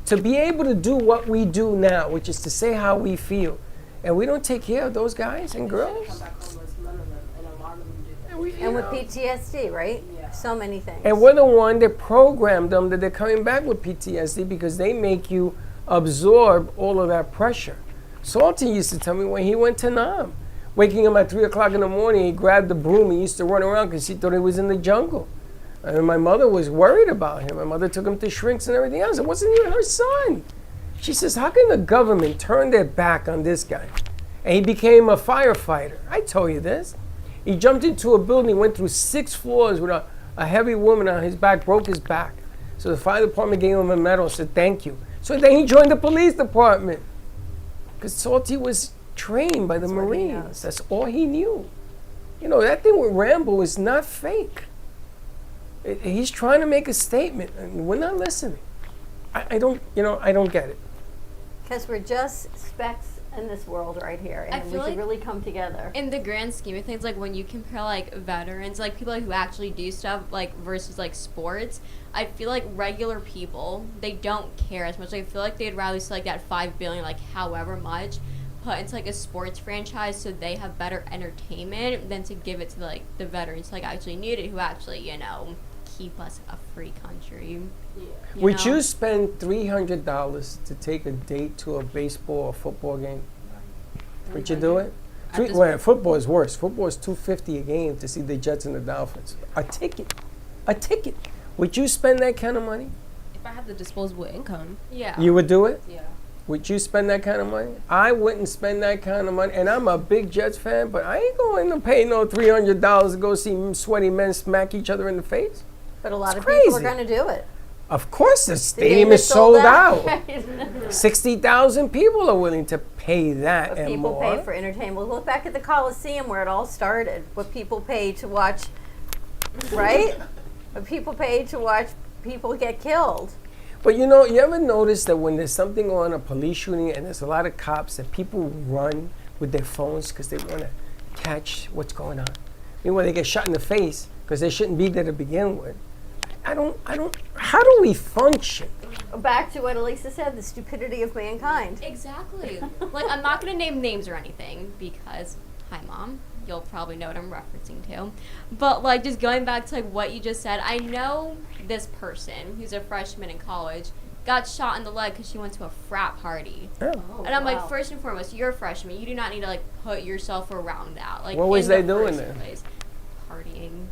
to be able to do what we do now, which is to say how we feel. And we don't take care of those guys and Come girls. back homeless, none of them, and a lot of them do. And with PTSD, right? Yeah. So many things. And we're the one that programmed them that they're coming back with PTSD because they make you absorb all of that pressure. Salty used to tell me when he went to Nam, waking him at 3 o'clock in the morning, he grabbed the broom, he used to run around because he thought he was in the jungle. And my mother was worried about him. My mother took him to shrinks and everything else. It wasn't even her son. She says, how can the government turn their back on this guy? And he became a firefighter. I told you this. He jumped into a building, went through 6 floors with a heavy woman on his back, broke his back. So the fire department gave him a medal and said, thank you. So then he joined the police department. Because Salty was trained by the Marines. That's all he knew. You know, that thing with Rambo is not fake. He's trying to make a statement, and we're not listening. I don't get it. Because we're just specks in this world right here, and we feel should like really come together. In the grand scheme of things, like when you compare like veterans, like people who actually do stuff, like versus like sports, I feel like regular people, they don't care as much. I feel like they'd rather see like that $5 billion, like however much, put into like a sports franchise so they have better entertainment than to give it to like the veterans like actually need it, who actually, you know, keep us a free country. Would you spend $300 to take a date to a baseball or football game? Would you do it? Football is worse. Football is $250 a game to see the Jets and the Dolphins. A ticket. Would you spend that kind of money? If I have the disposable income. Yeah. You would do it? Yeah. Would you spend that kind of money? I wouldn't spend that kind of money. And I'm a big Jets fan, but I ain't going to pay no $300 to go see sweaty men smack each other in the face. But a lot It's of people crazy. are going to do it. Of course, the The stadium game is sold out. 60,000 60,000 people are willing to pay that But and people more. pay for entertainment. Look back at the Coliseum where it all started. What people paid to watch, right? What people paid to watch people get killed. But you know, you ever notice that when there's something on a police shooting and there's a lot of cops, that people run with their phones because they want to catch what's going on? Meanwhile, they get shot in the face because they shouldn't be there to begin with. How do we function? Back to what Elisa said, the stupidity of mankind. Exactly. Like, I'm not going to name names or anything because, hi, Mom, you'll probably know what I'm referencing to. But, like, just going back to, like, what you just said, I know this person who's a freshman in college got shot in the leg because she went to a frat party. Oh. And I'm wow. like, first and foremost, you're a freshman. You do not need to, like, put yourself around that. Like, What was in they the doing first there? place. Partying.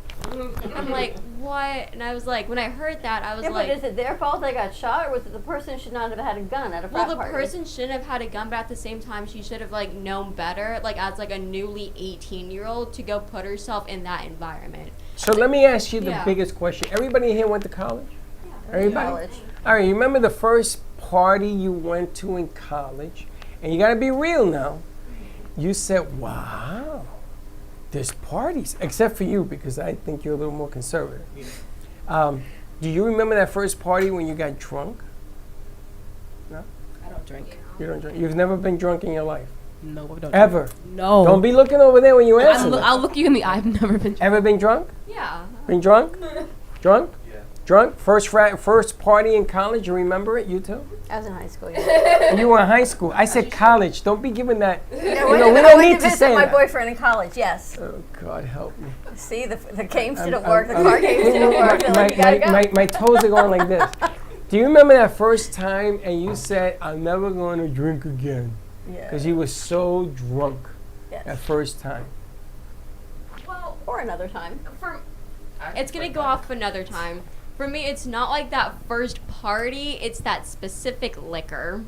I'm like, what? And I was like, when I heard that, I was Yeah, like, but is it their fault they got shot, or was it the person should not have had a gun at a frat well, the party? person shouldn't have had a gun, but at the same time, she should have, like, known better, like, as, like, a newly 18-year-old to go put herself in that environment. So let me ask you the Yeah. biggest question. Everybody here went to college? Everybody? College. All right, you remember the first party you went to in college? And you got to be real now. You said, wow, there's parties. Except for you, because I think you're a little more conservative. Do you remember that first party when you got drunk? No? I don't drink. You don't drink? You've never been drunk in your life? No, I don't. Ever? No. Don't be looking over there when you answer that. I'll look you in the eye. I've never been. Ever been drunk? Yeah. Been drunk? Drunk? Yeah. Drunk? First party in college, you remember it? You too? I was in high school, yeah. And you were in high school. I said college. Don't be giving that. I we went don't need to visit say my that. boyfriend in college, yes. Oh, God help me. See, the games didn't work, the card games didn't work. They're like, you gotta go. my toes are going like this. Do you remember that first time and you said, I'm never going to drink again? Yeah. Because you were so drunk that Yes. first time. Well, Or another time. it's going to go off another time. For me, it's not like that first party. It's that specific liquor.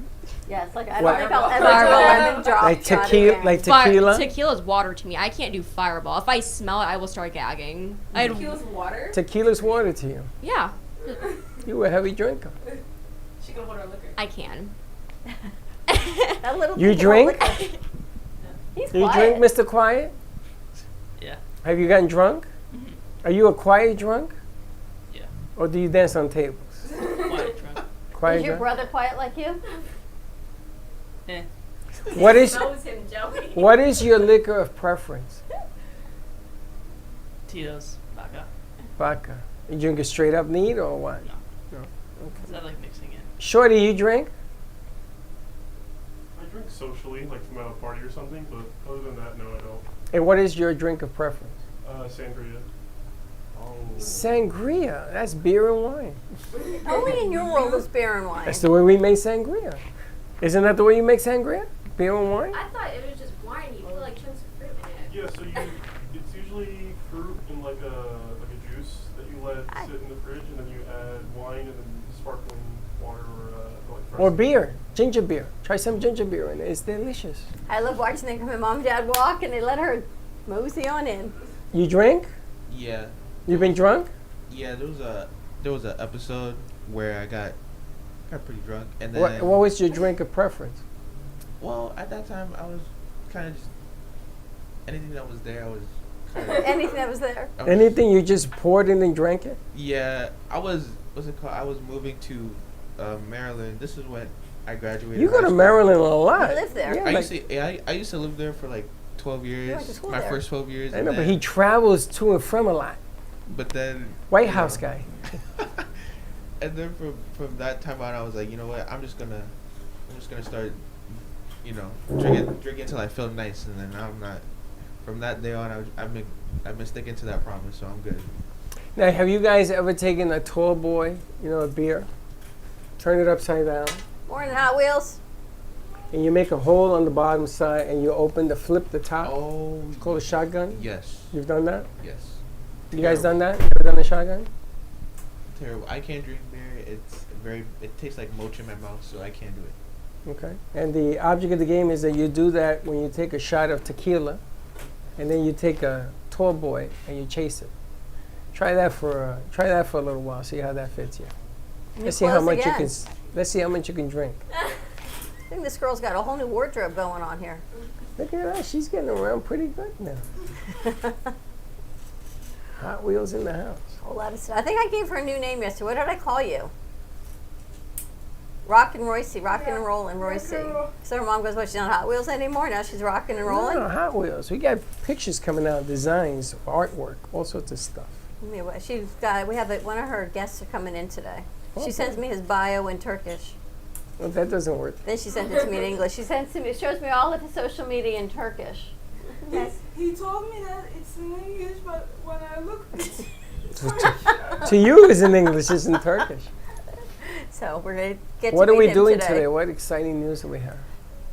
Yes, like I What? don't think I'll ever Fireball. do a lemon drop. Like shot tequila? again. Like tequila? Tequila is water to me. I can't do Fireball. If I smell it, I will start gagging. Tequila's water. Tequila's water to you. Yeah, You were a heavy drinker. She can order liquor. I can. That little You tequila drink? liquor. He's Do you quiet. drink, Mr. Quiet? Yeah. Have you gotten drunk? Are you a quiet drunk? Yeah. Or do you dance on tables? Quiet drunk. Quiet Is your drunk? brother quiet like you? Eh. What is Knows him, Joey. what is your liquor of preference? Tito's. Vodka. Vodka. You drink it straight up neat or what? No. No. Cause I like mixing it. Shorty, you drink? I drink socially, like from at a party or something, but other than that, no, I don't. And what is your drink of preference? Sangria. Oh. Sangria. That's beer and wine. Only in your world is beer and wine. That's the way we make sangria. Isn't that the way you make sangria? Beer and wine? I thought it was just wine. You put like chunks of fruit in it. Yeah, so it's usually fruit in like a juice that you let it sit in the fridge, and then you add wine and then sparkling water or fresh Or beer, ginger beer. Try some ginger beer in it. It's delicious. I love watching them come in mom and dad walk and they let her mosey on in. You drink? Yeah. You been drunk? Yeah, there was a episode where I got pretty drunk, and then What was your drink of preference? well, at that time I was kind of just anything that was there. I was kind of Anything that was there. Anything you just poured in and drank it? Yeah, I was. What's it called? I was moving to Maryland. This is when I graduated. You go high to school. Maryland a lot. You live there. Yeah, I like- used to. I used to live there for like 12 went to years. school My there. first 12 years. I and know, but then- he travels to and from a lot. But then. White you House know, guy. And then from that time on, I was like, you know what? I'm just gonna start, drinking until I feel nice, and then I'm not. From that day on, I've been sticking to that promise, so I'm good. Now, have you guys ever taken a tall boy, a beer, turn it upside down, Morning, Hot Wheels. and you make a hole on the bottom side, and you flip the top? Oh. It's called a shotgun. Yes. You've done that? Yes. You guys done that? You ever done a shotgun? Terrible. I can't drink beer. It tastes like mocha in my mouth, so I can't do it. Okay. And the object of the game is that you do that when you take a shot of tequila, and then you take a tall boy and you chase it. Try that for a little while. See how that fits you. Let's see how much you can. Let's see how much you can drink. I think this girl's got a whole new wardrobe going on here. Look at that. She's getting around pretty good now. Hot Wheels in the house. Whole lot of stuff. I think I gave her a new name yesterday. What did I call you? Rockin' Roycey, Rockin' and Rollin' Roycey. So her mom goes, "What? She's not Hot Wheels anymore? Now she's rockin' and rollin'." No, Hot Wheels. We got pictures coming out, designs, artwork, all sorts of stuff. Anyway, she's got. We have one of her guests are coming in today. Okay. She sends me his bio in Turkish. Well, that doesn't work. Then she sends it to me in English. She sends to me. Shows me all of his social media in Turkish. He told me that it's in English, but when I looked, it's To you, it's in English. It's in Turkish. So we're gonna get What to are meet we him doing today. today? What exciting news do we have?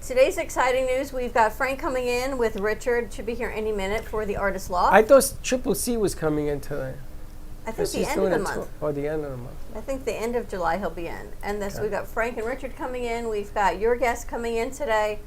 Today's exciting news. We've got Frank coming in with Richard. Should be here any minute for the Artist Law. I thought Triple C was coming in today. I think But the she's end of doing the it month. Or the end of the month. I think the end of July he'll be in. And this, Okay. we've got Frank and Richard coming in. We've got your guest coming in today.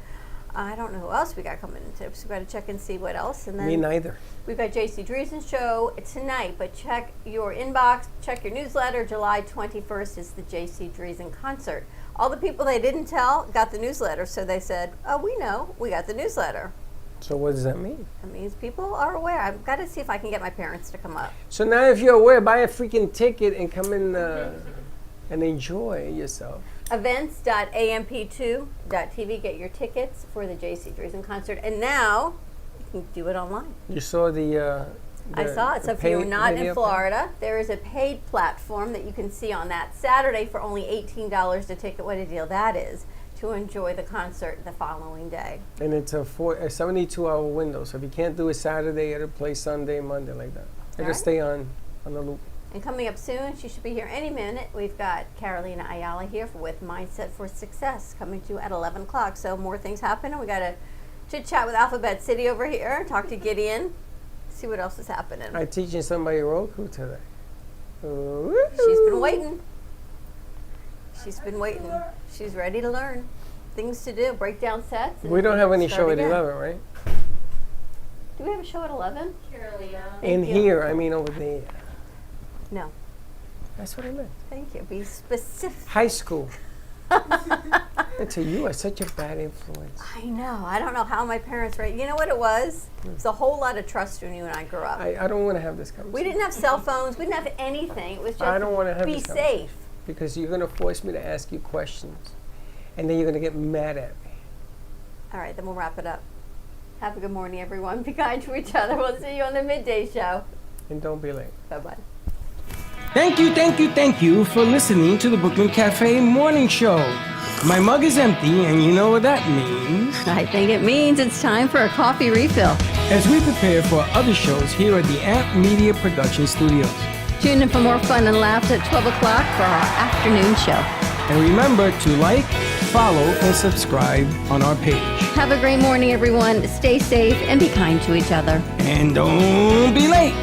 I don't know who else we got coming in today, so we've got to check and see what else. And then Me neither. we've got JC Dreesen's show tonight, but check your inbox, check your newsletter. July 21st is the JC Dreesen concert. All the people they didn't tell got the newsletter, so they said, "Oh, we know, we got the newsletter." So what does that mean? That means people are aware. I've got to see if I can get my parents to come up. So now if you're aware, buy a freaking ticket and come in and enjoy yourself. Events.amp2.tv. Get your tickets for the JC Dreesen concert. And now you can do it online. You saw the I saw it. So if you're paid not in video Florida, there is a paid platform that you can see on that Saturday for only $18 a ticket. What a deal that is to enjoy the concert the following day. And it's a 72-hour window. So if you can't do it Saturday, it'll play Sunday, Monday, like that. It'll Alright. stay on the loop. And coming up soon, she should be here any minute. We've got Carolina Ayala here with Mindset for Success coming to you at 11 o'clock. So more things happening. We got to chit chat with Alphabet City over here, talk to Gideon, see what else is happening. I'm teaching somebody Roku today. She's been waiting. She's been waiting. She's ready to learn. Things to do, break down sets. and We don't have any start show at again. 11, right? Do we have a show at 11? In you. here, I mean over there. No. That's what I meant. Thank you. Be specific. High school. And to you, are such a bad influence. I know. I don't know how my parents raised. You know what it was? It was a whole lot of trust when you and I grew up. I don't want to have this conversation. We didn't have cell phones. We didn't have anything. It was just I don't want to have be this conversation. safe. Because you're going to force me to ask you questions. And then you're going to get mad at me. All right, then we'll wrap it up. Have a good morning, everyone. Be kind to each other. We'll see you on the midday show. And don't be late. Bye-bye. Thank you for listening to the Brooklyn Cafe Morning Show. My mug is empty, and you know what that means. I think it means it's time for a coffee refill. As we prepare for other shows here at the Amp Media Production Studios. Tune in for more fun and laughs at 12 o'clock for our afternoon show. And remember to like, follow, and subscribe on our page. Have a great morning, everyone. Stay safe and be kind to each other. And don't be late.